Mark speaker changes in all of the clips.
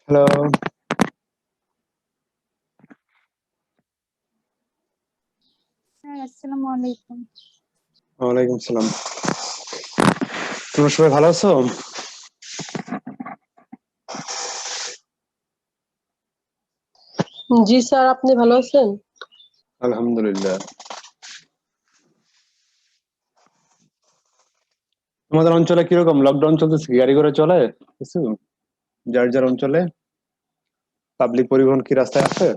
Speaker 1: Hello,
Speaker 2: হ্যাঁ, আসসালামু আলাইকুম।
Speaker 1: ওয়ালাইকুম সালাম। তোমরা সবাই ভালো আছো?
Speaker 3: জি স্যার, আপনি ভালো আছেন?
Speaker 1: আলহামদুলিল্লাহ। তোমাদের অঞ্চলে কিরকম লকডাউন চলতেছে? গাড়ি ঘোড়া চলে কিছু? যার যার অঞ্চলে পাবলিক পরিবহন কি রাস্তায় আছে?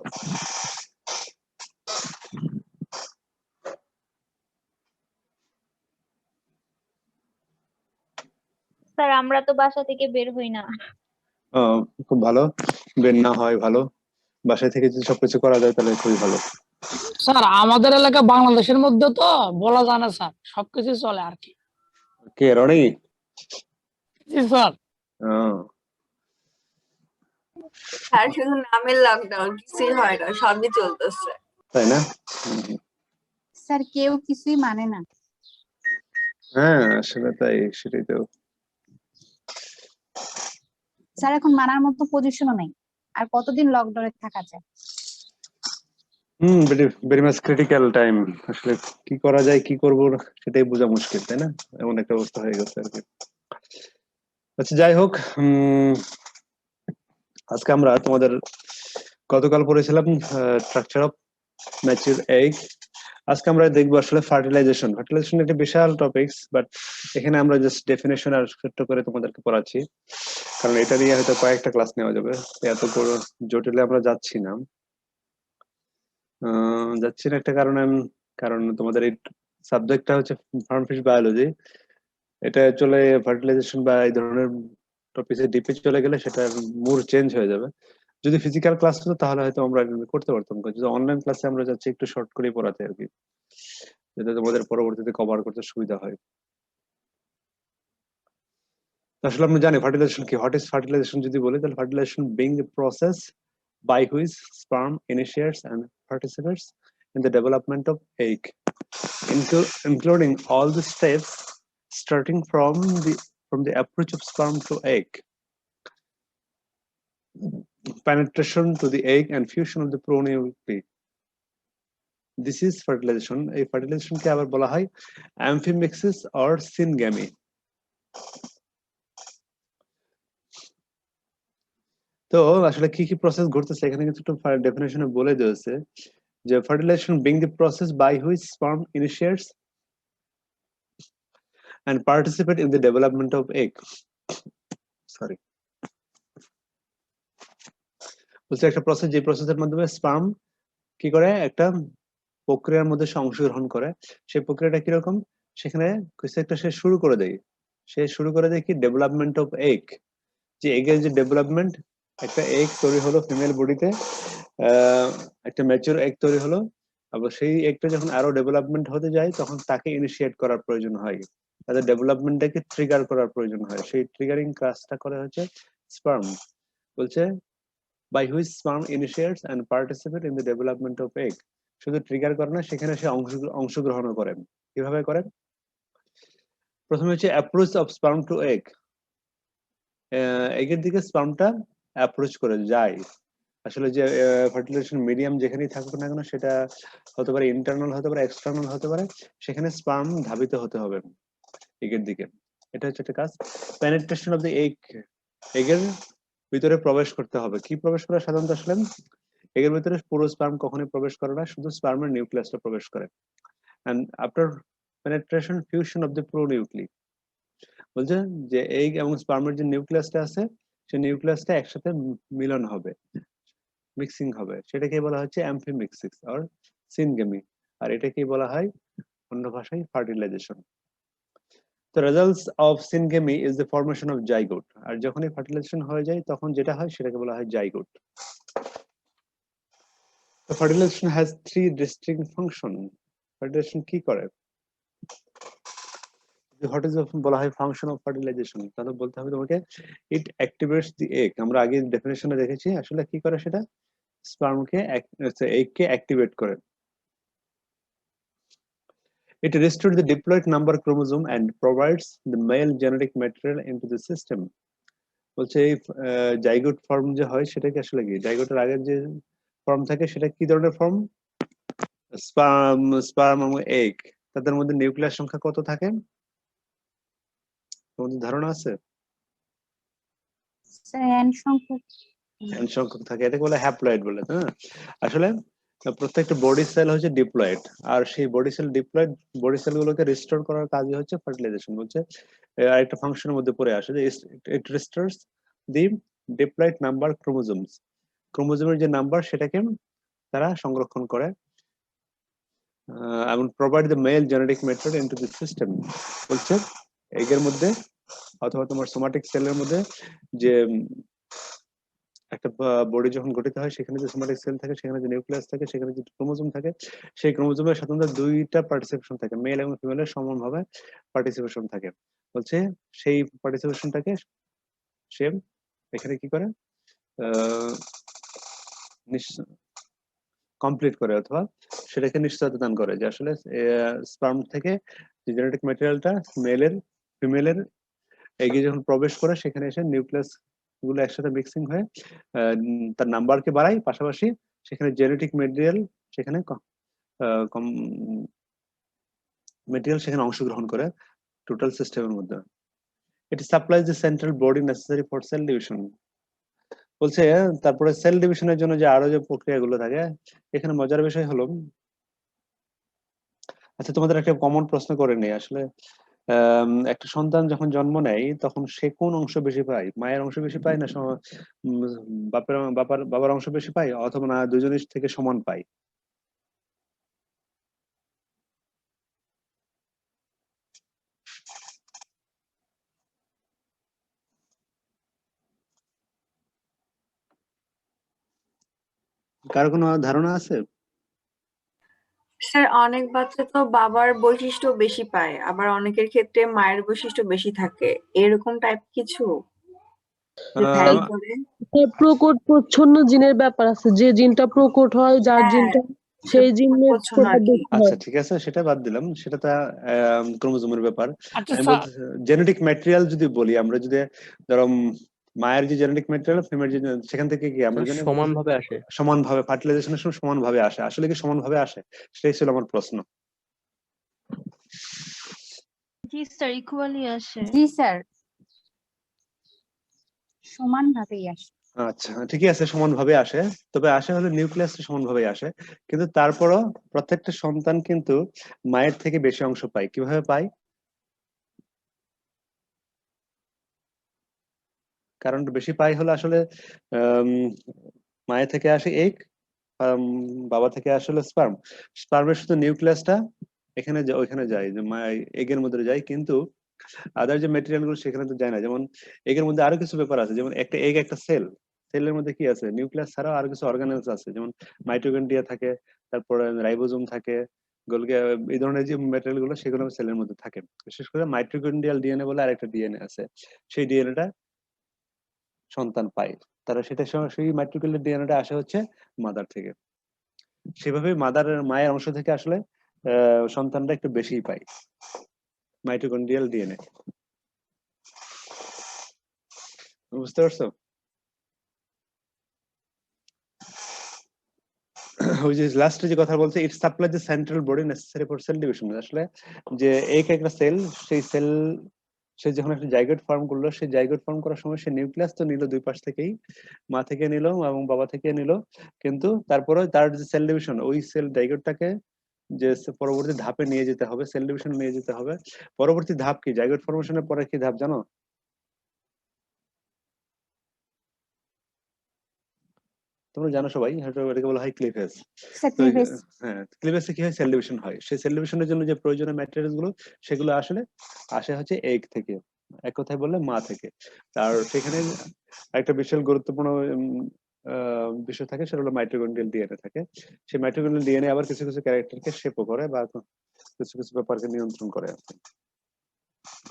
Speaker 2: স্যার, আমরা তো বাসা থেকে বের হই না।
Speaker 1: খুব ভালো। বের না হয় ভালো। বাসায় থেকে যদি সবকিছু করা যায় তাহলে খুবই ভালো।
Speaker 3: স্যার, আমাদের এলাকা বাংলাদেশের মধ্যে তো বলা যায় না স্যার, সবকিছু চলে আর কি।
Speaker 1: কে রনি?
Speaker 3: জি স্যার।
Speaker 4: স্যার, শুধু নামের লকডাউন, কিছুই হয় না, সবই চলতেছে।
Speaker 1: তাই না?
Speaker 2: স্যার, কেউ কিছুই মানে না।
Speaker 1: হ্যাঁ, আসলে তাই, সেটাই তো।
Speaker 2: স্যার, এখন মানার মতো পজিশনও নেই। আর কতদিন লকডাউনে থাকা যায়?
Speaker 1: Very much critical time. আসলে কি করা যায়, কি করবো সেটাই বোঝা মুশকিল, তাই না? এমন একটা অবস্থা হয়ে গেছে আর কি। আচ্ছা, যাই হোক, আজকে আমরা তোমাদের গতকাল পড়েছিলাম স্ট্রাকচার অফ ম্যাচিউর এগ। আজকে আমরা দেখবো আসলে ফার্টিলাইজেশন। ফার্টিলাইজেশন একটা বিশাল টপিকস, বাট এখানে আমরা জাস্ট ডেফিনেশন আর ছোট্ট করে তোমাদেরকে পড়াচ্ছি, কারণ এটা নিয়ে হয়তো কয়েকটা ক্লাস নেওয়া যাবে। এত বড় জটিলে আমরা যাচ্ছি না। একটা কারণ তোমাদের এই সাবজেক্টটা হচ্ছে ফার্ম ফিশ বায়োলজি। এটা চলে ফার্টিলাইজেশন বা এই ধরনের টপিকে ডিপে চলে গেলে সেটা মুড চেঞ্জ হয়ে যাবে। যদি ফিজিক্যাল ক্লাস হতো তাহলে হয়তো আমরা করতে পারতাম, যদি অনলাইন ক্লাসে আমরা যাচ্ছি একটু শর্ট করে পড়াতে আর কি, যাতে তোমাদের পরবর্তীতে কভার করতে সুবিধা হয়। আসলে আমরা জানি ফার্টিলাইজেশন কি। হোয়াট ইজ ফার্টিলাইজেশন যদি বলি, তাহলে fertilization being a process by which sperm initiates and participates in the development of egg, including all the steps starting from the approach of sperm to egg, penetration to the egg and fusion of the pronuclei. This is fertilization. এই fertilization কে আবার বলা হয় amphimixis or syngamy. তো আসলে কি কি process ঘটতেছে এখানে কিন্তু একটু ডেফিনেশনে বলে দিয়েছে যে fertilization being the process by which sperm initiates and participate in the development of egg. Sorry. বলছে একটা প্রসেস, যে প্রসেসের মাধ্যমে স্পার্ম কি করে একটা প্রক্রিয়ার মধ্যে সে অংশগ্রহণ করে। সেই প্রক্রিয়াটা কিরকম, সেখানে কিছু একটা সে শুরু করে দেয়। সে শুরু করে দেয় কি ডেভেলপমেন্ট অফ এগ, যে এগের যে ডেভেলপমেন্ট, একটা এগ তৈরি হলো ফিমেল বডিতে, একটা ম্যাচিউর এগ তৈরি হলো। আবার সেই এগটা যখন আরো ডেভেলপমেন্ট হতে যায় তখন তাকে ইনিশিয়েট করার প্রয়োজন হয়, তাদের ডেভেলপমেন্টটাকে ট্রিগার করার প্রয়োজন হয়। সেই ট্রিগারিং কাজটা করে হচ্ছে স্পার্ম। বলছে by which sperm initiates and participate in the development of egg. শুধু ট্রিগার করে না, সেখানে সে অংশগ্রহণ করেন। কিভাবে করেন? প্রথমে হচ্ছে approach of sperm to egg. এগের দিকে স্পার্মটা অ্যাপ্রোচ করে যায়। আসলে যে ফার্টিলাইজেশন মিডিয়াম যেখানেই থাকুক না কেন, সেটা হতে পারে ইন্টারনাল, হতে পারে এক্সটার্নাল, হতে পারে, সেখানে স্পার্ম ধাবিত হতে হবে এগের দিকে। এটা হচ্ছে একটা কাজ। পেনিট্রেশন অফ দ্য এগ, এগের ভিতরে প্রবেশ করতে হবে। কি প্রবেশ করে সাধারণত? আসলে এগের ভিতরে পুরো স্পার্ম কখনোই প্রবেশ করে না, শুধু স্পার্মের নিউক্লিয়াসটা প্রবেশ করে। And after penetration fusion of the pronuclei, বলছে যে এগ এবং স্পার্মের যে নিউক্লিয়াসটা আছে, সেই নিউক্লিয়াসটা একসাথে মিলন হবে, মিক্সিং হবে। সেটাকে বলা হচ্ছে অ্যাম্ফিমিক্সিস অর সিনগেমি। আর এটাকেই বলা হয় অন্য ভাষায় fertilization. The results of syngamy is the formation of zygote. আর যখনই ফার্টিলাইজেশন হয়ে যায় তখন যেটা হয় সেটাকে বলা হয় zygote. The fertilization has three distinct function. Fertilization কি করে? What is the বলা হয় ফাংশন অফ ফার্টিলাইজেশন, তাহলে বলতে হবে তোমাকে ইট অ্যাক্টিভেটস দি এগ। আমরা আগে ডেফিনেশনে দেখেছি আসলে কি করে সেটা, স্পার্মকে এগকে অ্যাক্টিভেট করে। It restores the diploid number chromosome and provides the male genetic material into the system. বলছে এই জাইগোট ফর্ম যে হয় সেটা কি আসলে কি, জাইগোটের আগের যে ফর্ম থাকে সেটা কি ধরনের ফর্ম? স্পার্ম স্পার্ম এবং এগ, তাদের মধ্যে নিউক্লিয়াস সংখ্যা কত থাকে তোমাদের ধারণা আছে?
Speaker 2: n সংখ্যক।
Speaker 1: n সংখ্যক থাকে, এটাকে বলে হ্যাপ্লয়েড বলে। হ্যাঁ, আসলে প্রত্যেকটা বডি সেল হচ্ছে ডিপ্লয়েড, আর সেই বডি সেল গুলোকে রিস্টোর করার কাজই হচ্ছে ফার্টিলাইজেশন। বলছে আরেকটা ফাংশনের মধ্যে পড়ে আসে যে it restores the diploid number chromosomes, ক্রোমোজোমের যে নাম্বার সেটাকে তারা সংরক্ষণ করে এবং provide the male genetic material into the system. বলছে এগের মধ্যে অথবা তোমার সোমাটিক সেলের মধ্যে যে একটা বডি যখন গঠিত হয় সেখানে যে সোমাটিক সেল থাকে, সেখানে যে নিউক্লিয়াস থাকে, সেখানে যে ক্রোমোজোম থাকে, সেই ক্রোমোজোমের সাধারণত দুইটা পার্টিসিপেশন থাকে, মেল এবং ফিমেলের সমানভাবে পার্টিসিপেশন থাকে। বলছে সেই পার্টিসিপেশনটাকে সে এখানে কি করে কমপ্লিট করে অথবা সেটাকে নিশ্চয়তা দান করে যে আসলে স্পার্ম থেকে যে জেনেটিক ম্যাটেরিয়ালটা মেলের ফিমেলের এগিয়ে যখন প্রবেশ করে সেখানে এসে নিউক্লিয়াস গুলো একসাথে মিক্সিং হয়ে তার নাম্বারকে বাড়ায়, পাশাপাশি সেখানে জেনেটিক ম্যাটেরিয়াল সেখানে ম্যাটেরিয়াল সেখানে অংশগ্রহণ করে টোটাল সিস্টেমের মধ্যে। It supplies the central body necessary for cell division. বলছে তারপরে সেল ডিভিশনের জন্য যে আরো যে প্রক্রিয়াগুলো থাকে, এখানে মজার বিষয় হলো, আচ্ছা তোমাদের একটা কমন প্রশ্ন করে নেই আসলে, একটা সন্তান যখন জন্ম নেয় তখন সে কোন অংশ বেশি পায়, মায়ের অংশ বেশি পায় না উম, বাবার অংশ বেশি পায়, অথবা না দুজনের থেকে সমান পায়? কারো কোনো ধারণা আছে?
Speaker 4: স্যার অনেক বাচ্চা তো বাবার বৈশিষ্ট্য বেশি পায়, আবার অনেকের ক্ষেত্রে মায়ের বৈশিষ্ট্য বেশি থাকে, এরকম টাইপ কিছু যে ভ্যারি
Speaker 1: আহ,
Speaker 4: করে।
Speaker 5: প্রকট প্রচ্ছন্ন জিনের ব্যাপার আছে, যে জিনটা প্রকট হয়, যার
Speaker 4: হ্যাঁ,
Speaker 5: জিনটা
Speaker 4: সে
Speaker 5: সেই জিনের
Speaker 4: প্রচ্ছন্ন
Speaker 5: প্রভাব
Speaker 4: আর কি।
Speaker 5: বেশি
Speaker 1: আচ্ছা
Speaker 5: হয়।
Speaker 1: ঠিক আছে, সেটা বাদ দিলাম, সেটা তা ক্রোমোজোমের ব্যাপার।
Speaker 3: আচ্ছা
Speaker 1: আমি
Speaker 3: স্যার,
Speaker 1: বলতে জেনেটিক ম্যাটেরিয়াল যদি বলি, আমরা যদি ধরো মায়ের যে জেনেটিক ম্যাটেরিয়াল ফিমেল যে, সেখান থেকে কি আমরা জানি
Speaker 6: সমানভাবে আসে।
Speaker 1: সমানভাবে ফার্টিলাইজেশনের সময় সমানভাবে আসে, আসলে কি সমানভাবে আসে? সেটাই ছিল আমার প্রশ্ন।
Speaker 7: জি স্যার, ইকুয়ালি আসে।
Speaker 2: জি স্যার, সমানভাবেই আসে।
Speaker 1: আচ্ছা ঠিকই আছে, সমানভাবে আসে, তবে আসে হলে নিউক্লিয়াসটা সমানভাবে আসে, কিন্তু তারপরও প্রত্যেকটা সন্তান কিন্তু মায়ের থেকে বেশি অংশ পায়। কিভাবে পায়? কারণ বেশি পাই হলো আসলে আম, মায়ের থেকে আসে এগ, বাবা থেকে আসলে স্পার্ম। স্পার্মের শুধু নিউক্লিয়াসটা এখানে ওইখানে যায়, যে এগের মধ্যে যায়, কিন্তু আদার যে মেটেরিয়াল গুলো সেখানে তো যায় না। যেমন এগের মধ্যে আরো কিছু ব্যাপার আছে, যেমন একটা এগ একটা সেল, সেলের মধ্যে কি আছে, নিউক্লিয়াস ছাড়াও আরো কিছু অর্গানেলস আছে, যেমন মাইটোকন্ড্রিয়া থাকে, তারপরে রাইবোজোম থাকে, গোলকে, এই ধরনের যে মেটেরিয়াল গুলো সেগুলো সেলের মধ্যে থাকে। বিশেষ করে মাইটোকন্ড্রিয়াল ডিএনএ বলে আরেকটা ডিএনএ আছে, সেই ডিএনএটা সন্তান পায়। তারা সেটা সেই মাইটোকন্ড্রিয়াল ডিএনএটা আসে হচ্ছে মাদার থেকে। সেভাবে মায়ের অংশ থেকে আসলে সন্তানরা একটু বেশিই পায় মাইটোকন্ড্রিয়াল ডিএনএ। বুঝতে পারছো? ওই যে লাস্টে যে কথা বলছে, it supply the central body necessary for cell division, আসলে যে এই একটা সেল, সেই সেল সে যখন একটা জাইগোট ফর্ম করলো, সেই জাইগোট ফর্ম করার সময় সে নিউক্লিয়াস তো নিল দুই পাশ থেকেই, মা থেকে নিল এবং বাবা থেকে নিল, কিন্তু তারপরে তার যে সেল ডিভিশন, ওই সেল জাইগোটটাকে যে পরবর্তী ধাপে নিয়ে যেতে হবে, সেল ডিভিশন নিয়ে যেতে হবে। পরবর্তী ধাপ কি, জাইগোট ফর্মেশনের পরে কি ধাপ জানো? তোমরা জানো সবাই হয়তো, এটাকে বলা হয় ক্লিভেজ। তো
Speaker 2: স্যাক্রিফাইস।
Speaker 1: হ্যাঁ, ক্লিভেজে কি হয়, সেল ডিভিশন হয়। সেই সেল ডিভিশনের জন্য যে প্রয়োজনীয় ম্যাটেরিয়াল গুলো সেগুলো আসলে আসে হচ্ছে এগ থেকে, এক কথায় বললে মা থেকে। আর সেখানে একটা বিশাল গুরুত্বপূর্ণ বিষয় থাকে, সেটা হলো মাইটোকন্ড্রিয়াল ডিএনএ থাকে। সেই মাইটোকন্ড্রিয়াল ডিএনএ আবার কিছু কিছু ক্যারেক্টারকে শেপও করে বা কিছু কিছু ব্যাপারকে নিয়ন্ত্রণ করে আর কি।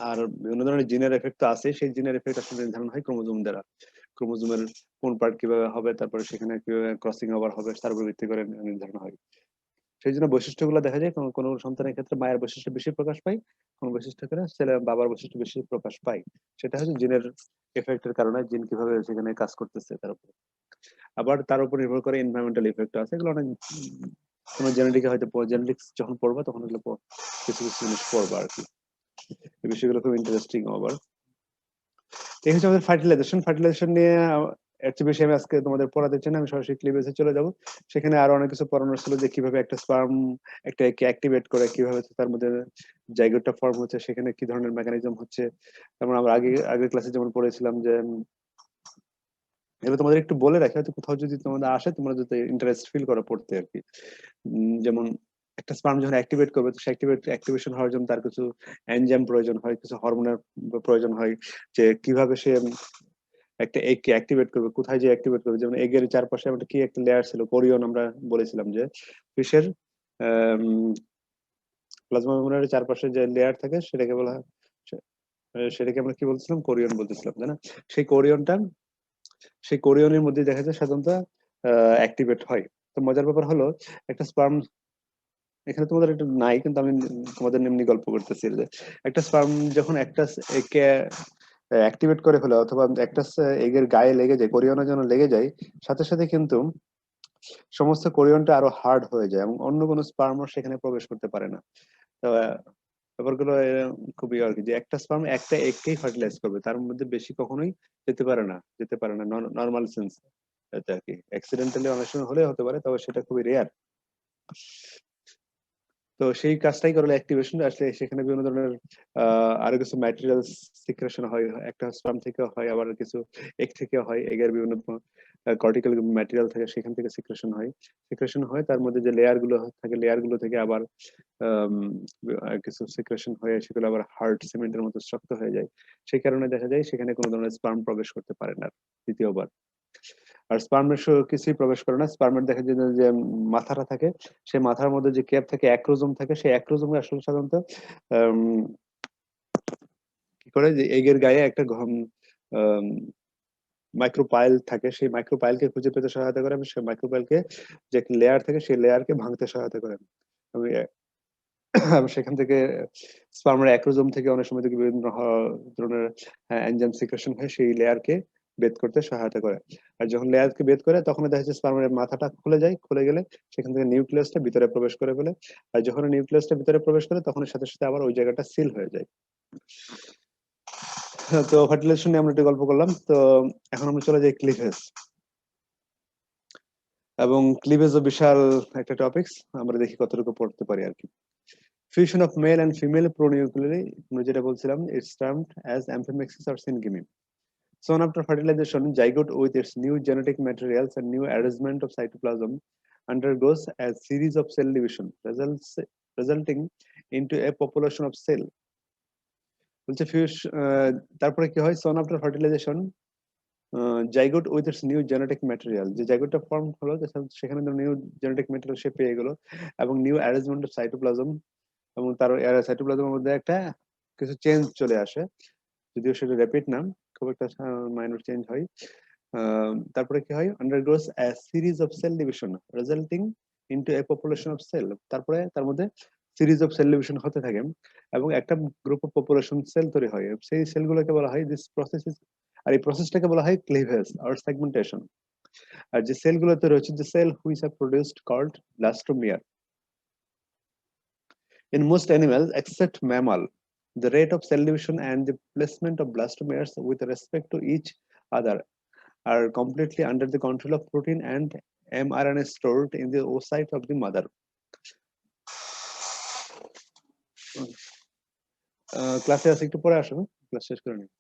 Speaker 1: আর বিভিন্ন ধরনের জিনের এফেক্ট তো আছে, সেই জিনের এফেক্ট আসলে নির্ধারণ হয় ক্রোমোজোম দ্বারা। ক্রোমোজোমের কোন পার্ট কিভাবে হবে, তারপরে সেখানে কিভাবে ক্রসিং ওভার হবে, তার উপর ভিত্তি করে নির্ধারণ হয়। সেই জন্য বৈশিষ্ট্যগুলো দেখা যায় কোনো কোনো সন্তানের ক্ষেত্রে মায়ের বৈশিষ্ট্য বেশি প্রকাশ পায়, কোনো বৈশিষ্ট্য ক্ষেত্রে ছেলে বাবার বৈশিষ্ট্য বেশি প্রকাশ পায়। সেটা হচ্ছে জিনের এফেক্টের কারণে, জিন কিভাবে সেখানে কাজ করতেছে তার উপর। আবার তার উপর নির্ভর করে এনভায়রনমেন্টাল ইফেক্ট আছে, এগুলো অনেক কোনো জেনেটিকে হয়তো জেনেটিক্স যখন পড়বা তখন এগুলো কিছু কিছু জিনিস পড়বা আর কি। এই বিষয়গুলো খুব ইন্টারেস্টিং আবার। এই হচ্ছে আমাদের ফার্টিলাইজেশন নিয়ে এর চেয়ে বেশি আমি আজকে তোমাদের পড়াতে চাই না, আমি সরাসরি ক্লিভেজে চলে যাব। সেখানে আরো অনেক কিছু পড়ানোর ছিল, যে কিভাবে একটা স্পার্ম একটা একে অ্যাক্টিভেট করে, কিভাবে তার মধ্যে জাইগোটটা ফর্ম হচ্ছে, সেখানে কি ধরনের মেকানিজম হচ্ছে। যেমন আমরা আগের ক্লাসে যেমন পড়েছিলাম যে এগুলো তোমাদের একটু বলে রাখি, হয়তো কোথাও যদি তোমাদের আসে তোমরা যদি ইন্টারেস্ট ফিল করো পড়তে আর কি। যেমন একটা স্পার্ম যখন অ্যাক্টিভেট করবে, তো সে অ্যাক্টিভেশন হওয়ার জন্য তার কিছু এনজাইম প্রয়োজন হয়, কিছু হরমোনের প্রয়োজন হয়, যে কিভাবে সে একটা এগকে অ্যাক্টিভেট করবে, কোথায় যে অ্যাক্টিভেট করবে। যেমন এগের চারপাশে আমরা কি একটা লেয়ার ছিল, কোরিয়ন, আমরা বলেছিলাম যে ফিশের প্লাজমা মেমব্রেনের চারপাশে যে লেয়ার থাকে সেটাকে বলা হয়, সেটাকে আমরা কি বলছিলাম, কোরিয়ন বলতেছিলাম, তাই না? সেই কোরিয়নের মধ্যে দেখা যায় সাধারণত অ্যাক্টিভেট হয়। তো মজার ব্যাপার হলো, একটা স্পার্ম, এখানে তোমাদের এটা নাই কিন্তু আমি তোমাদের এমনি গল্প করতেছি যে একটা স্পার্ম যখন একটা এগকে অ্যাক্টিভেট করে ফেলে, অথবা একটা এগের গায়ে লেগে যায়, কোরিয়নের জন্য লেগে যায়, সাথে সাথে কিন্তু সমস্ত কোরিয়নটা আরো হার্ড হয়ে যায় এবং অন্য কোনো স্পার্মও সেখানে প্রবেশ করতে পারে না। তো ব্যাপারগুলো খুবই আর কি, যে একটা স্পার্ম একটা এগকেই ফার্টিলাইজ করবে, তার মধ্যে বেশি কখনোই যেতে পারে না নর্মাল সেন্স এটা আর কি। অ্যাক্সিডেন্টালি অনেক সময় হলে হতে পারে, তবে সেটা খুবই রেয়ার। তো সেই কাজটাই করলে অ্যাক্টিভেশন আসলে সেখানে বিভিন্ন ধরনের আরো কিছু ম্যাটেরিয়াল সিক্রেশন হয়, একটা স্পার্ম থেকে হয়, আবার কিছু এগ থেকে হয়, এগের বিভিন্ন কর্টিক্যাল ম্যাটেরিয়াল থাকে, সেখান থেকে সিক্রেশন হয় তার মধ্যে যে লেয়ার গুলো থাকে, লেয়ার গুলো থেকে আবার আম, কিছু সিক্রেশন হয়ে সেগুলো আবার হার্ড সিমেন্টের মতো শক্ত হয়ে যায়। সেই কারণে দেখা যায় সেখানে কোনো ধরনের স্পার্ম প্রবেশ করতে পারে না দ্বিতীয়বার। আর স্পার্মের কিছুই প্রবেশ করে না। স্পার্মের দেখা যায় যে মাথাটা থাকে, সেই মাথার মধ্যে যে ক্যাপ থাকে, অ্যাক্রোজোম থাকে, সেই অ্যাক্রোজোমে আসলে সাধারণত আম, কি করে, যে এগের গায়ে একটা মাইক্রোপাইল থাকে, সেই মাইক্রোপাইলকে খুঁজে পেতে সহায়তা করে, এবং সেই মাইক্রোপাইলকে যে লেয়ার থাকে সেই লেয়ারকে ভাঙতে সহায়তা করে। আমি সেখান থেকে স্পার্মের অ্যাক্রোজোম থেকে অনেক সময় থেকে বিভিন্ন ধরনের এনজাইম সিক্রেশন হয়, সেই লেয়ারকে বেদ করতে সহায়তা করে। আর যখন লেয়ারকে বেদ করে তখন দেখা যাচ্ছে স্পার্মের মাথাটা খুলে যায়, খুলে গেলে সেখান থেকে নিউক্লিয়াসটা ভিতরে প্রবেশ করে ফেলে। আর যখন নিউক্লিয়াসটা ভিতরে প্রবেশ করে তখন সাথে সাথে আবার ওই জায়গাটা সিল হয়ে যায়। তো ফার্টিলাইজেশন নিয়ে আমরা একটু গল্প করলাম। তো এখন আমরা চলে যাই ক্লিভেজ। এবং ক্লিভেজও বিশাল একটা টপিকস, আমরা দেখি কতটুকু পড়তে পারি আর কি। Fusion of male and female pronucleae, আমরা যেটা বলছিলাম, it's termed as amphimexis or syngamy. Soon after fertilization, zygote with its new genetic materials and new arrangement of cytoplasm undergoes a series of cell division, resulting into a population of cell. বলছে তারপরে কি হয়, soon after fertilization, zygote with its new genetic material, যে জাইগোটটা form হলো সেখানে new genetic material সে পেয়ে গেল, এবং নিউ অ্যারেঞ্জমেন্ট অফ সাইটোপ্লাজম, এবং তার সাইটোপ্লাজমের মধ্যে একটা কিছু চেঞ্জ চলে আসে, যদিও সেটা র্যাপিড না, খুব একটা মাইনর চেঞ্জ হয়। তারপরে কি হয়, undergoes a series of cell division resulting into a population of cell. তারপরে তার মধ্যে সিরিজ অফ সেল ডিভিশন হতে থাকে এবং একটা গ্রুপ অফ পপুলেশন সেল তৈরি হয়, সেই সেলগুলোকে বলা হয় দিস প্রসেস। আর এই প্রসেসটাকে বলা হয় ক্লিভেজ আর সেগমেন্টেশন। আর যে সেলগুলো তৈরি হচ্ছে, যে cell which are produced called blastomere. In most animals, except mammal, the rate of cell division and the placement of blastomeres with respect to each other are completely under the control of protein and mRNA stored in the oocyte of the mother. ক্লাসে আছে, একটু পরে আসো, class শেষ করে নিই।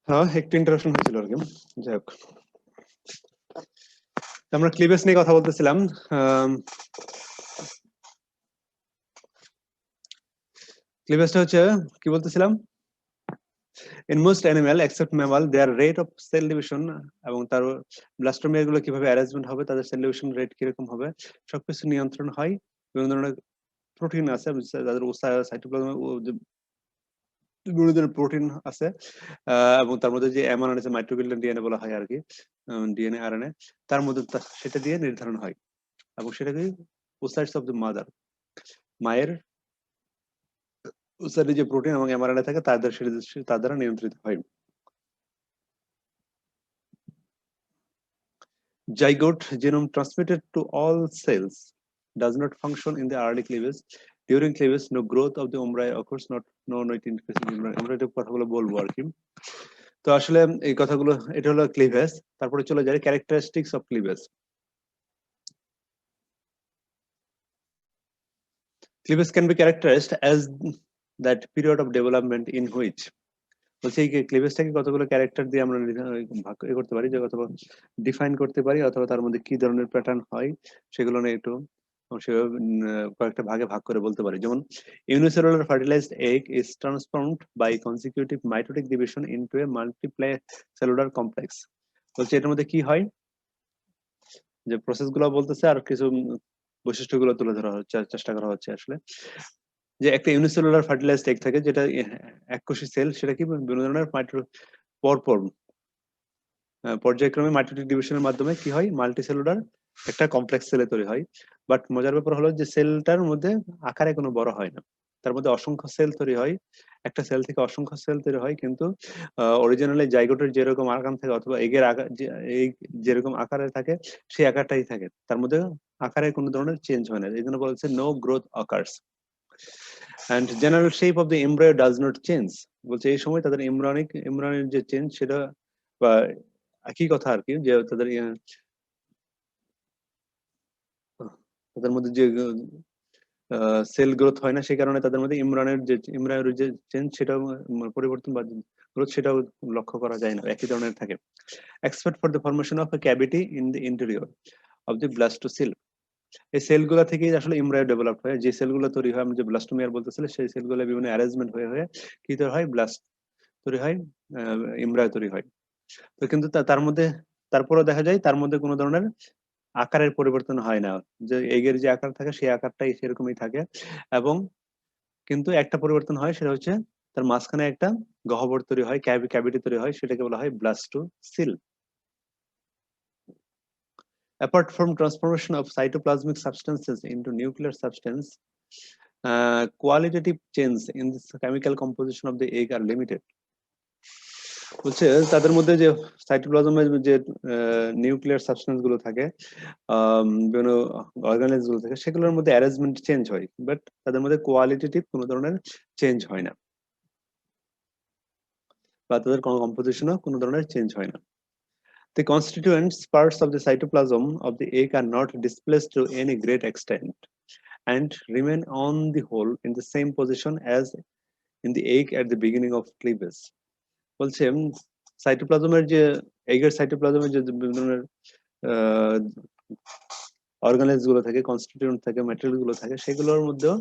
Speaker 1: হ্যাঁ, একটু ইন্টারাপশন হয়েছিল আর কি। যাই হোক, তো আমরা ক্লিভেজ নিয়ে কথা বলতেছিলাম। ক্লিভেজটা হচ্ছে কি বলতেছিলাম, in most animal except mammal their rate of cell division, এবং তার ব্লাস্টোমিয়া গুলো কিভাবে অ্যারেঞ্জমেন্ট হবে, তাদের সেল ডিভিশন রেট কিরকম হবে, সবকিছু নিয়ন্ত্রণ হয় বিভিন্ন ধরনের প্রোটিন আছে তাদের সাইটোপ্লাজমে, বিভিন্ন ধরনের প্রোটিন আছে, এবং তার মধ্যে যে অ্যামাইনো অ্যাসিড মাইটোকন্ড্রিয়াল ডিএনএ বলা হয় আর কি, ডিএনএ আরএনএ, তার মধ্যে সেটা দিয়ে নির্ধারণ হয়, এবং সেটাকে ওসাইটস অফ দ্য মাদার, মায়ের ওসাইটে যে প্রোটিন এবং এমআরএনএ থাকে তার দ্বারা নিয়ন্ত্রিত হয়। Zygote genome transmitted to all cells does not function in the early cleavage. During cleavage, no growth of the embryo occurs, no increase in embryo. আমরা এটা কথাগুলো বলবো আর কি। তো আসলে এই কথাগুলো, এটা হলো ক্লিভেজ। তারপরে চলে যায় characteristics of cleavage. Cleavage can be characterized as that period of development in which, বলছি এই ক্লিভেজটাকে কতগুলো ক্যারেক্টার দিয়ে আমরা ভাগ করতে পারি, যে অথবা ডিফাইন করতে পারি, অথবা তার মধ্যে কি ধরনের প্যাটার্ন হয় সেগুলো নিয়ে একটু সেভাবে কয়েকটা ভাগে ভাগ করে বলতে পারি। যেমন unicellular fertilized egg is transformed by consecutive mitotic division into a multiply cellular complex. বলছে এটার মধ্যে কি হয়, যে প্রসেস গুলো বলতেছে আর কিছু বৈশিষ্ট্যগুলো তুলে ধরা হচ্ছে, চেষ্টা করা হচ্ছে আসলে। যে একটা ইউনিসেলুলার ফার্টিলাইজড এগ থাকে, যেটা এককোষী সেল, সেটা কি বিভিন্ন ধরনের পরপর পর্যায়ক্রমে মাইটোটিক ডিভিশনের মাধ্যমে কি হয়, মাল্টিসেলুলার একটা কমপ্লেক্স সেলে তৈরি হয়। বাট মজার ব্যাপার হলো যে সেলটার মধ্যে আকারে কোনো বড় হয় না, তার মধ্যে অসংখ্য সেল তৈরি হয়, একটা সেল থেকে অসংখ্য সেল তৈরি হয়, কিন্তু অরিজিনালি জাইগোটের যেরকম আকার থাকে, অথবা এগের আকার যেরকম আকারে থাকে সেই আকারটাই থাকে, তার মধ্যে আকারে কোনো ধরনের চেঞ্জ হয় না, এই জন্য বলছে no growth occurs. and general shape of the embryo does not change। বলছে এই সময় তাদের এমব্রায়োনিক যে চেঞ্জ, সেটা বা একই কথা আর কি, যে তাদের মধ্যে যে সেল গ্রোথ হয় না, সেই কারণে তাদের মধ্যে ইমরানের যে চেঞ্জ, সেটা পরিবর্তন বা গ্রোথ, সেটাও লক্ষ্য করা যায় না, একই ধরনের থাকে। Expect for the formation of a cavity in the interior of the blastocoel. এই সেলগুলা থেকেই আসলে এমব্রায়ো ডেভেলপ হয়, যে সেলগুলো তৈরি হয়, আমি যে ব্লাস্টোমিয়ার বলতেছিলাম, সেই সেলগুলো বিভিন্ন অ্যারেঞ্জমেন্ট হয়ে হয়ে কি তৈরি হয়, ব্লাস্ট তৈরি হয়, এমব্রায়ো তৈরি হয়। তো কিন্তু তার মধ্যে তারপরে দেখা যায় তার মধ্যে কোনো ধরনের আকারের পরিবর্তন হয় না, যে এগের যে আকার থাকে সেই আকারটাই সেরকমই থাকে, এবং কিন্তু একটা পরিবর্তন হয়, সেটা হচ্ছে তার মাঝখানে একটা গহ্বর তৈরি হয়, ক্যাভিটি তৈরি হয়, সেটাকে বলা হয় blastocoel. Apart from transformation of cytoplasmic substances into nuclear substance, qualitative change in the chemical composition of the egg are limited। বলছে তাদের মধ্যে যে সাইটোপ্লাজমের যে নিউক্লিয়ার সাবস্টেন্স গুলো থাকে, বিভিন্ন অর্গানিজ গুলো থাকে, সেগুলোর মধ্যে অ্যারেঞ্জমেন্ট চেঞ্জ হয়, বাট তাদের মধ্যে কোয়ালিটেটিভ কোনো ধরনের চেঞ্জ হয় না, বা তাদের কম্পোজিশনও কোনো ধরনের চেঞ্জ হয় না। The constituent parts of the cytoplasm of the egg are not displaced to any great extent and remain on the whole in the same position as in the egg at the beginning of cleavage। বলছে সাইটোপ্লাজমের যে এগের সাইটোপ্লাজমের যে বিভিন্ন ধরনের অর্গানিজ গুলো থাকে, constituent থাকে, material গুলো থাকে, সেগুলোর মধ্যেও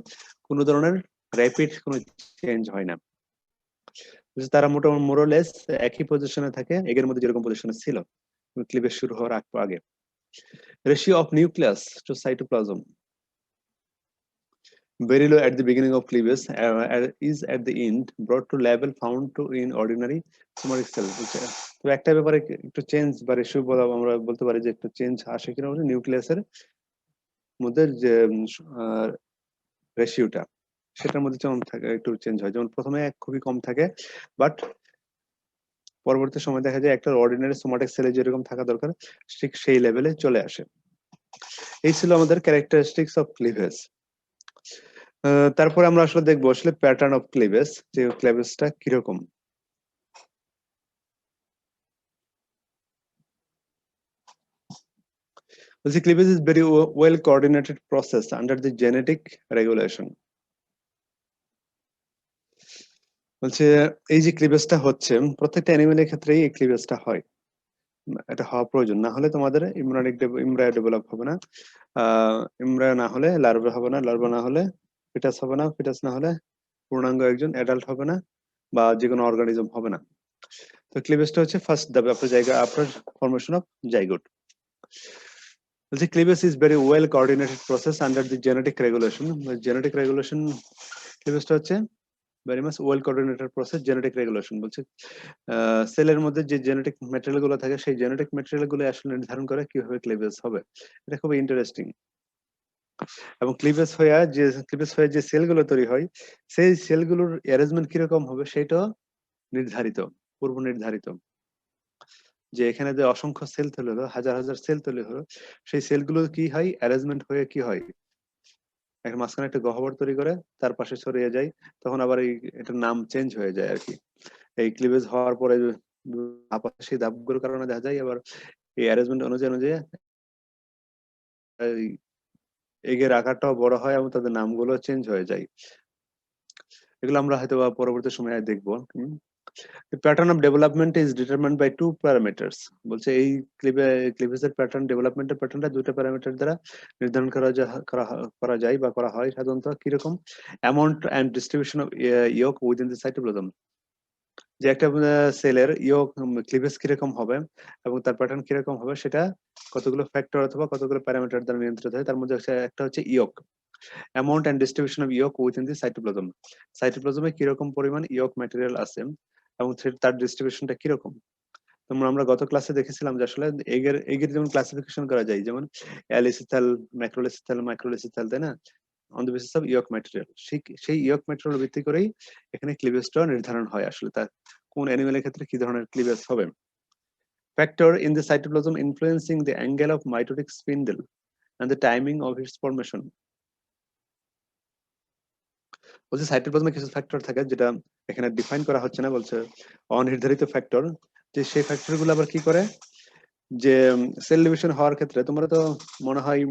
Speaker 1: কোনো ধরনের র্যাপিড কোনো চেঞ্জ হয় না, তারা মোটামুটি মোরলেস একই পজিশনে থাকে, এগের মধ্যে যেরকম পজিশনে ছিল ক্লিভেজ শুরু হওয়ার আগে। Ratio of nucleus to cytoplasm very low at the beginning of cleavage, is at the end brought to level found to in ordinary somatic cell। তো একটা ব্যাপারে একটু চেঞ্জ বা রেশিও আমরা বলতে পারি যে একটু চেঞ্জ আসে কিনা, বলে নিউক্লিয়াসের মধ্যে যে রেশিওটা, সেটার মধ্যে যেমন থাকে একটু চেঞ্জ হয়, যেমন প্রথমে খুবই কম থাকে, বাট পরবর্তী সময় দেখা যায় একটা অর্ডিনারি সোমাটিক সেলে যেরকম থাকা দরকার ঠিক সেই লেভেলে চলে আসে। এই ছিল আমাদের ক্যারেক্টারিস্টিক্স অফ ক্লিভেজ। তারপরে আমরা আসলে দেখবো আসলে প্যাটার্ন অফ ক্লিভেজ, যে ক্লিভেজটা কিরকম। The cleavage is very well coordinated process under the genetic regulation. বলছে এই যে ক্লিভেজটা হচ্ছে প্রত্যেকটা অ্যানিমেলের ক্ষেত্রেই এই ক্লিভেজটা হয়। এটা হওয়া প্রয়োজন, না হলে তোমাদের ইমব্রায়ো ডেভেলপ হবে না। ইমব্রায়ো না হলে লার্ভা হবে না, লার্ভা না হলে ফিটাস হবে না, ফিটাস না হলে পূর্ণাঙ্গ একজন অ্যাডাল্ট হবে না, বা যে কোনো অর্গানিজম হবে না। তো ক্লিভেজটা হচ্ছে ফার্স্ট ধাপ আফটার ফর্মেশন অফ জাইগোট। বলছে cleavage is very well coordinated process under the genetic regulation. Genetic regulation ক্লিভেজটা হচ্ছে very much well coordinated process, genetic regulation. বলছে সেলের মধ্যে যে জেনেটিক ম্যাটেরিয়াল গুলো থাকে সেই জেনেটিক ম্যাটেরিয়াল গুলো আসলে নির্ধারণ করে কিভাবে ক্লিভেজ হবে। এটা খুবই ইন্টারেস্টিং। এবং ক্লিভেজ হয়ে যে সেলগুলো তৈরি হয় সেই সেলগুলোর অ্যারেঞ্জমেন্ট কিরকম হবে সেটাও নির্ধারিত, পূর্ব নির্ধারিত। যে এখানে যে অসংখ্য সেল তৈরি হলো, হাজার হাজার সেল তৈরি হলো, সেই সেলগুলো কি হয়, অ্যারেঞ্জমেন্ট হয়ে কি হয়, একটা মাঝখানে একটা গহ্বর তৈরি করে তার পাশে ছড়িয়ে যায়, তখন আবার এটার নাম চেঞ্জ হয়ে যায় আর কি। এই ক্লিভেজ হওয়ার পরে সেই ধাপগুলোর কারণে দেখা যায় আবার এই অ্যারেঞ্জমেন্ট অনুযায়ী এই এগের আকারটাও বড় হয় এবং তাদের নামগুলো চেঞ্জ হয়ে যায়। এগুলো আমরা হয়তো বা পরবর্তী সময়ে দেখবো। The pattern of development is determined by two parameters. বলছে এই ক্লিভেজের প্যাটার্ন, ডেভেলপমেন্টের প্যাটার্নটা দুটো প্যারামিটার দ্বারা নির্ধারণ করা যায় বা করা হয় সাধারণত। কিরকম? Amount and distribution of yolk within the cytoplasm. যে একটা সেলের ইয়ক ক্লিভেজ কিরকম হবে এবং তার প্যাটার্ন কিরকম হবে সেটা কতগুলো ফ্যাক্টর অথবা কতগুলো প্যারামিটার দ্বারা নিয়ন্ত্রিত হয়। তার মধ্যে একটা হচ্ছে yolk, amount and distribution of yolk within the cytoplasm. সাইটোপ্লাজমে কিরকম পরিমাণ ইয়ক ম্যাটেরিয়াল আছে এবং তার ডিস্ট্রিবিউশনটা কিরকম। আমরা গত ক্লাসে দেখেছিলাম যে আসলে এগের যেমন ক্লাসিফিকেশন করা যায়, যেমন অ্যালিসিথাল, মাইক্রোলিসিথাল, তাই না, on the basis of yolk material. সেই ইয়ক ম্যাটেরিয়াল ভিত্তি করেই এখানে ক্লিভেজটা নির্ধারণ হয় আসলে তার কোন অ্যানিমেলের ক্ষেত্রে কি ধরনের ক্লিভেজ হবে। Factor in the cytoplasm influencing the angle of mitotic spindle and the timing of its formation. বলছে সাইটোপ্লাজমে কিছু ফ্যাক্টর থাকে যেটা এখানে ডিফাইন করা হচ্ছে না, বলছে অনির্ধারিত ফ্যাক্টর। যে সেই ফ্যাক্টর গুলো আবার কি করে, যে সেল ডিভিশন হওয়ার ক্ষেত্রে তোমরা তো মনে হয়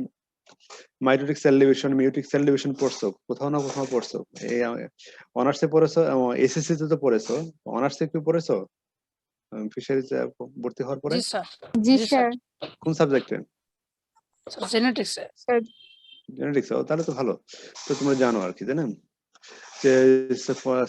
Speaker 1: mitotic cell division, meiotic cell division পড়ছো, কোথাও না কোথাও পড়ছো। এই অনার্সে পড়েছো, এসএসসি তে তো পড়েছো, অনার্সে কি পড়েছো ফিশারিজ ভর্তি হওয়ার পরে?
Speaker 3: জি স্যার।
Speaker 2: জি
Speaker 3: জি
Speaker 2: স্যার।
Speaker 1: কোন সাবজেক্টে?
Speaker 3: জেনেটিক্সে।
Speaker 1: জেনেটিক্স। তাহলে তো ভালো, তো তোমরা জানো আর কি, তাই না, যে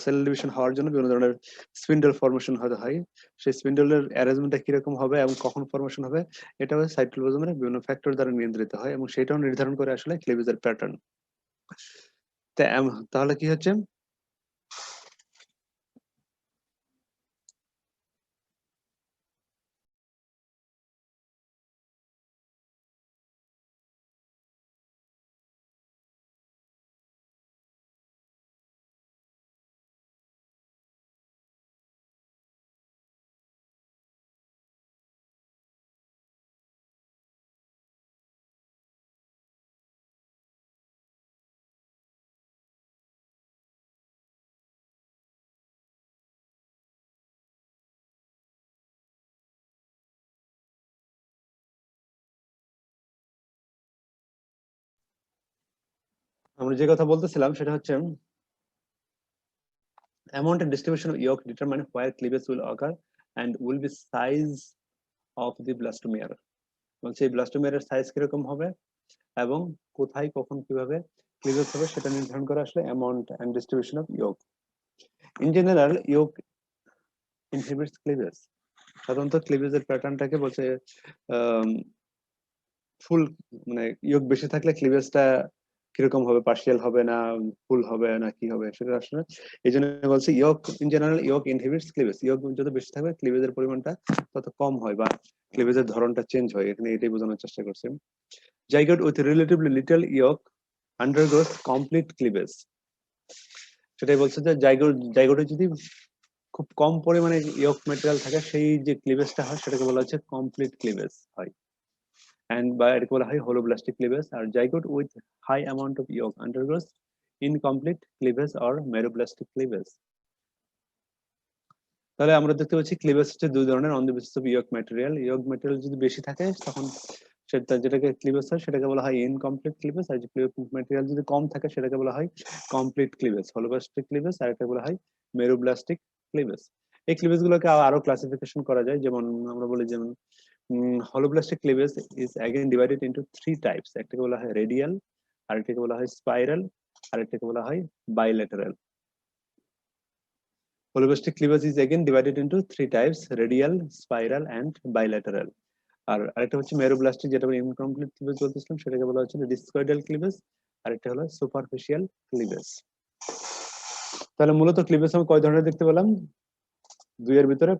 Speaker 1: সেল ডিভিশন হওয়ার জন্য বিভিন্ন ধরনের স্পিন্ডল ফরমেশন হতে হয়। সেই স্পিন্ডলের অ্যারেঞ্জমেন্টটা কিরকম হবে এবং কখন ফরমেশন হবে এটা হচ্ছে সাইটোপ্লাজমের বিভিন্ন ফ্যাক্টর দ্বারা নিয়ন্ত্রিত হয় এবং সেটাও নির্ধারণ করে আসলে ক্লিভেজের প্যাটার্ন। তাহলে কি হচ্ছে, আমরা যে কথা বলতেছিলাম সেটা হচ্ছে amount and distribution of yolk determine where cleavage will occur and will be size of the blastomere. বলছে এই ব্লাস্টোমিয়ারের সাইজ কিরকম হবে এবং কোথায় কখন কিভাবে ক্লিভেজ হবে সেটা নির্ধারণ করে আসলে amount and distribution of yolk. In general yolk inhibits cleavage. সাধারণত ক্লিভেজের প্যাটার্নটাকে বলছে ফুল, মানে ইয়ক বেশি থাকলে ক্লিভেজটা কিরকম হবে, পার্শিয়াল হবে না ফুল হবে না কি হবে সেটা আসলে এই জন্য বলছে yolk in general yolk inhibits cleavage. Yolk যত বেশি থাকবে ক্লিভেজের পরিমাণটা তত কম হয় বা ক্লিভেজের ধরনটা চেঞ্জ হয়, এখানে এটাই বোঝানোর চেষ্টা করছে। Zygote with relatively little yolk undergoes complete cleavage. সেটাই বলছে যে জাইগোটে যদি খুব কম পরিমাণে ইয়ক ম্যাটেরিয়াল থাকে সেই যে ক্লিভেজটা হয় সেটাকে বলা হচ্ছে কমপ্লিট ক্লিভেজ হয়, and by এটাকে বলা হয় holoblastic cleavage। আর zygote with high amount of yolk undergoes incomplete cleavage or meroblastic cleavage. তাহলে আমরা দেখতে পাচ্ছি ক্লিভেজ হচ্ছে দুই ধরনের, on the basis of yolk material. Yolk material যদি বেশি থাকে তখন সেটা যেটাকে ক্লিভেজ হয় সেটাকে বলা হয় ইনকমপ্লিট ক্লিভেজ, আর যে ম্যাটেরিয়াল যদি কম থাকে সেটাকে বলা হয় কমপ্লিট ক্লিভেজ, হলোব্লাস্টিক ক্লিভেজ, আর এটা বলা হয় মেরুব্লাস্টিক ক্লিভেজ। এই ক্লিভেজ গুলোকে আরো ক্লাসিফিকেশন করা যায়, যেমন আমরা বলি যেমন holoblastic cleavage is again divided into 3 types. একটাকে বলা হয় রেডিয়াল, আরেকটাকে বলা হয় স্পাইরাল, আরেকটাকে বলা হয় bilateral. holoblastic cleavage is again divided into 3 types: radial, spiral and bilateral. আর আরেকটা হচ্ছে মেরুব্লাস্টিক, যেটা আমরা ইনকমপ্লিট ক্লিভেজ বলতেছিলাম, সেটাকে বলা হচ্ছে ডিসকয়েডাল ক্লিভেজ, আরেকটা হলো সুপারফিশিয়াল ক্লিভেজ। তাহলে মূলত ক্লিভেজ আমরা কয় ধরনের দেখতে পেলাম? দুইয়ের ভিতরে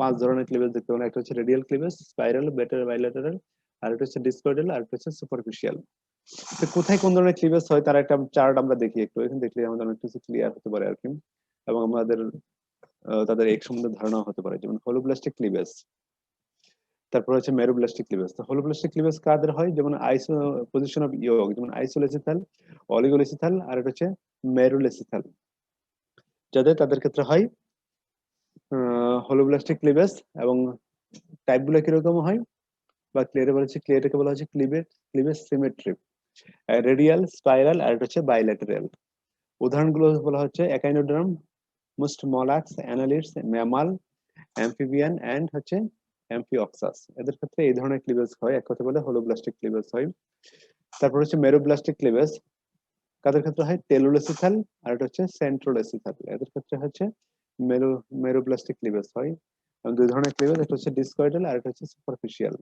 Speaker 1: 5 ধরনের ক্লিভেজ দেখতে পেলাম। একটা হচ্ছে রেডিয়াল ক্লিভেজ, স্পাইরাল, বাইলেটারাল, আর একটা হচ্ছে ডিসকয়েডাল, আর একটা হচ্ছে সুপারফিশিয়াল। তো কোথায় কোন ধরনের ক্লিভেজ হয় তার একটা চার্ট আমরা দেখি একটু, এখানে দেখলে আমাদের অনেক কিছু ক্লিয়ার হতে পারে আর কি, এবং আমাদের তাদের এক সম্বন্ধে ধারণা হতে পারে। যেমন হলোব্লাস্টিক ক্লিভেজ, তারপর হচ্ছে মেরুব্লাস্টিক ক্লিভেজ। তো হলোব্লাস্টিক ক্লিভেজ কাদের হয়? যেমন আইসো পজিশন অফ ইয়ক, যেমন আইসোলেসিথাল, অলিগোলেসিথাল, আর এটা হচ্ছে মেরুলেসিথাল, যাদের তাদের ক্ষেত্রে হয় হলোব্লাস্টিক ক্লিভেজ। এবং টাইপ গুলো কিরকম হয়, বা ক্লিয়ারে বলা হচ্ছে, ক্লিয়ারটাকে বলা হচ্ছে ক্লিভেজ সিমেট্রি, রেডিয়াল, স্পাইরাল, আর এটা হচ্ছে বাইল্যাটারাল। উদাহরণগুলো বলা হচ্ছে একাইনোডার্ম, মোস্ট মলাক্স, অ্যানালিডস, ম্যামাল, অ্যাম্ফিবিয়ান এন্ড হচ্ছে অ্যাম্ফিঅক্সাস। এদের ক্ষেত্রে এই ধরনের ক্লিভেজ হয়, এক কথা বলে হলোব্লাস্টিক ক্লিভেজ হয়। তারপর হচ্ছে মেরুব্লাস্টিক ক্লিভেজ, কাদের ক্ষেত্রে হয়? টেলোলেসিথাল, আর এটা হচ্ছে সেন্ট্রোলেসিথাল। এদের ক্ষেত্রে হচ্ছে মেরুব্লাস্টিক ক্লিভেজ হয়। এবং দুই ধরনের ক্লিভেজ, একটা হচ্ছে ডিসকয়েডাল, আর এটা হচ্ছে সুপারফিশিয়াল।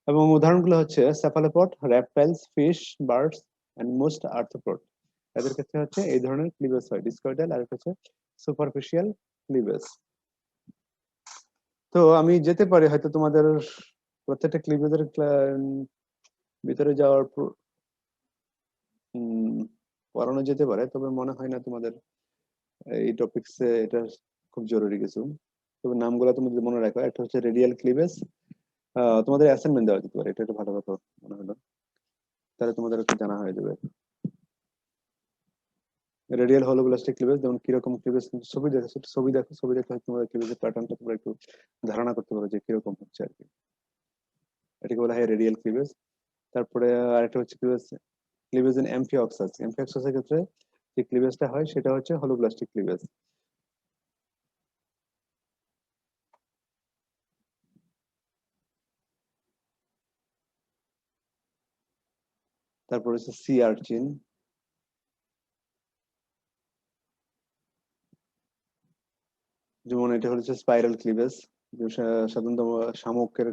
Speaker 1: এবং উদাহরণগুলো হচ্ছে cephalopod, reptiles, fish, birds and most arthropod. এদের ক্ষেত্রে হচ্ছে এই ধরনের ক্লিভেজ হয়, ডিসকয়েডাল, আর এটা হচ্ছে সুপারফিশিয়াল ক্লিভেজ। তো আমি যেতে পারি হয়তো তোমাদের প্রত্যেকটা ক্লিভেজের ভিতরে যাওয়ার পড়ানো যেতে পারে, তবে মনে হয় না তোমাদের এই টপিকসে এটা খুব জরুরি কিছু। তবে নামগুলো তুমি যদি মনে রাখো, একটা হচ্ছে রেডিয়াল ক্লিভেজ, তোমাদের অ্যাসাইনমেন্ট দেওয়া যেতে পারে, এটা একটা ভালো কথা মনে হলো, তাহলে তোমাদের একটু জানা হয়ে যাবে। রেডিয়াল হলোব্লাস্টিক ক্লিভেজ যেমন কিরকম ক্লিভেজ, ছবি দেখো, ছবি দেখো, ছবি দেখে তোমাদের ক্লিভেজের প্যাটার্নটা তোমরা একটু ধারণা করতে পারো যে কিরকম হচ্ছে আর কি। এটাকে বলা হয় রেডিয়াল ক্লিভেজ। তারপরে আরেকটা হচ্ছে ক্লিভেজ ইন অ্যাম্ফিঅক্সাস। অ্যাম্ফিঅক্সাসের ক্ষেত্রে যে ক্লিভেজটা হয় সেটা হচ্ছে হলোব্লাস্টিক ক্লিভেজ। তারপর হচ্ছে সি আর্চিন, যেমন এটা হচ্ছে স্পাইরাল ক্লিভেজ, সাধারণত শামুকের,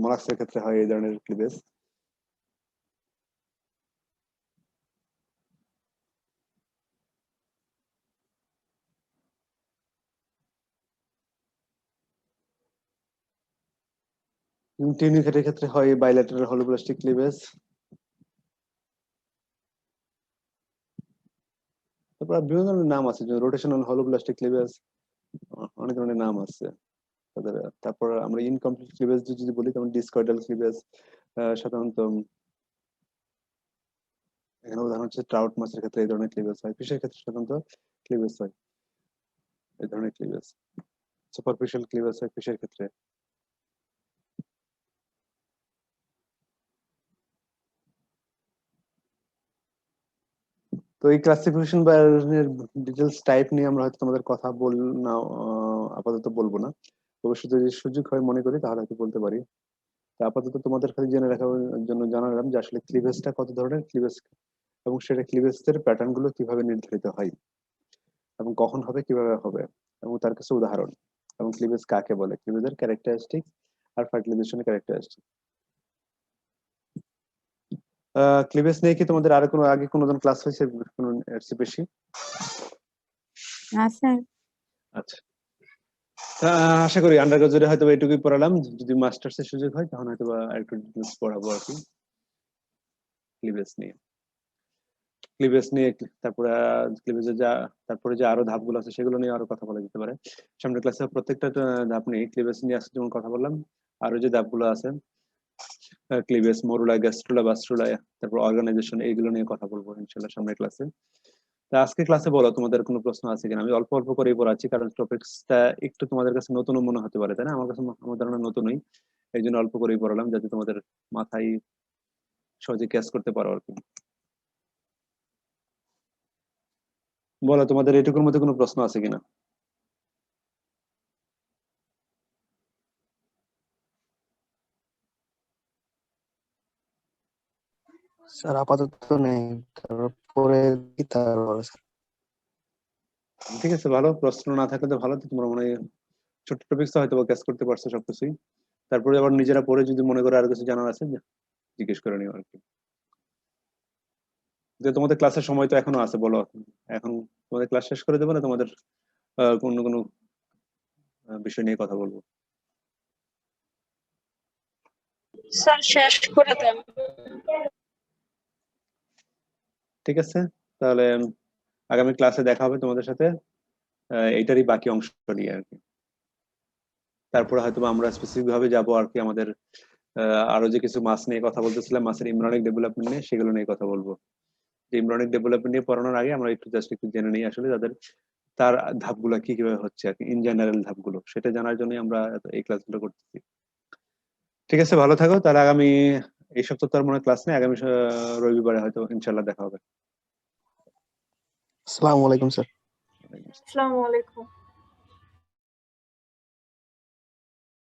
Speaker 1: মলাক্সের ক্ষেত্রে হয় এই ধরনের ক্লিভেজ। টিউনিকেটের ক্ষেত্রে হয় বাইল্যাটারাল হলোব্লাস্টিক ক্লিভেজ। তারপর বিভিন্ন ধরনের নাম আছে, যেমন রোটেশনাল হলোব্লাস্টিক ক্লিভেজ, অনেক ধরনের নাম আছে তাদের। তারপর আমরা ইনকমপ্লিট ক্লিভেজ যদি বলি, যেমন ডিসকয়েডাল ক্লিভেজ, সাধারণত এখানে উদাহরণ হচ্ছে ট্রাউট মাছের ক্ষেত্রে এই ধরনের ক্লিভেজ হয়, ফিশের ক্ষেত্রে সাধারণত ক্লিভেজ হয় এই ধরনের ক্লিভেজ। সুপারফিশিয়াল ক্লিভেজ হয় ফিশের ক্ষেত্রে। তো এই ক্লাসিফিকেশন বা ডিটেলস টাইপ নিয়ে আমরা হয়তো তোমাদের কথা না, আপাতত বলবো না, অবশ্যই যদি সুযোগ হয় মনে করি তাহলে হয়তো বলতে পারি। তো আপাতত তোমাদের খালি জেনে রাখার জন্য জানালাম যে আসলে ক্লিভেজটা কত ধরনের ক্লিভেজ, এবং সেটা ক্লিভেজের প্যাটার্ন গুলো কিভাবে নির্ধারিত হয়, এবং কখন হবে, কিভাবে হবে, এবং তার কিছু উদাহরণ, এবং ক্লিভেজ কাকে বলে, ক্লিভেজের ক্যারেক্টারিস্টিক আর ফার্টিলাইজেশনের ক্যারেক্টারিস্টিক। ক্লিভেজ নিয়ে কি তোমাদের আরো কোনো আগে কোনো ক্লাস হয়েছে কোনো এর চেয়ে বেশি?
Speaker 2: স্যার
Speaker 1: আচ্ছা, আশা করি আন্ডার গ্রাজুয়েটে হয়তো এইটুকুই পড়ালাম। যদি মাস্টার্স এর সুযোগ হয় তখন হয়তো আরেকটু ডিটেইলস পড়াবো আর কি ক্লিভেজ নিয়ে। তারপরে ক্লিভেজের তারপরে যে আরো ধাপগুলো আছে সেগুলো নিয়ে আরো কথা বলা যেতে পারে সামনের ক্লাসে। প্রত্যেকটা ধাপ নিয়ে ক্লিভেজ নিয়ে আজকে যেমন কথা বললাম, আরো যে ধাপগুলো আছে ক্লিভেজ, মরুলা, গ্যাস্ট্রুলা, বাস্ট্রুলা, তারপর অর্গানাইজেশন, এইগুলো নিয়ে কথা বলবো ইনশাআল্লাহ সামনের ক্লাসে। তা আজকে ক্লাসে বলো তোমাদের কোনো প্রশ্ন আছে কিনা। আমি অল্প অল্প করেই পড়াচ্ছি, কারণ টপিকসটা একটু তোমাদের কাছে নতুন মনে হতে পারে, তাই না? আমার কাছে আমার ধারণা নতুনই, এই জন্য অল্প করেই পড়ালাম যাতে তোমাদের মাথায় সহজে ক্যাচ করতে পারো আর কি। বলো তোমাদের এটুকুর মধ্যে কোনো প্রশ্ন আছে কিনা।
Speaker 6: স্যার আপাতত নেই, তারপরে কি তারপরে স্যার।
Speaker 1: ঠিক আছে, ভালো। প্রশ্ন না থাকলে তো ভালো, তো তোমরা মনে হয় ছোট টপিকস হয়তো ক্যাচ করতে পারছো সবকিছুই। তারপরে আবার নিজেরা পড়ে যদি মনে করে আরো কিছু জানার আছে জিজ্ঞেস করে নিও আর কি। যে তোমাদের ক্লাসের সময় তো এখনো আছে, বলো এখন তোমাদের ক্লাস শেষ করে দেবো না তোমাদের অন্য কোনো বিষয় নিয়ে কথা বলবো?
Speaker 7: স্যার শেষ করে দেন।
Speaker 1: ঠিক আছে, তাহলে আগামী ক্লাসে দেখা হবে তোমাদের সাথে এইটারই বাকি অংশ নিয়ে আর কি। তারপরে হয়তো আমরা স্পেসিফিক ভাবে যাবো আর কি আমাদের আরো যে কিছু মাছ নিয়ে কথা বলতেছিলাম, মাছের ইমব্রয়নিক ডেভেলপমেন্ট নিয়ে, সেগুলো নিয়ে কথা বলবো। যে ইমব্রয়নিক ডেভেলপমেন্ট নিয়ে পড়ানোর আগে আমরা একটু জাস্ট একটু জেনে নিই আসলে তাদের তার ধাপগুলো কি কিভাবে হচ্ছে আর কি, ইন জেনারেল ধাপগুলো, সেটা জানার জন্যই আমরা এই ক্লাসগুলো করতেছি। ঠিক আছে, ভালো থাকো তাহলে। আগামী এই সপ্তাহ তো আর মনে ক্লাস নেই, আগামী রবিবারে হয়তো ইনশাল্লাহ দেখা হবে।
Speaker 6: আসসালামু আলাইকুম স্যার।
Speaker 4: আসসালামু আলাইকুম।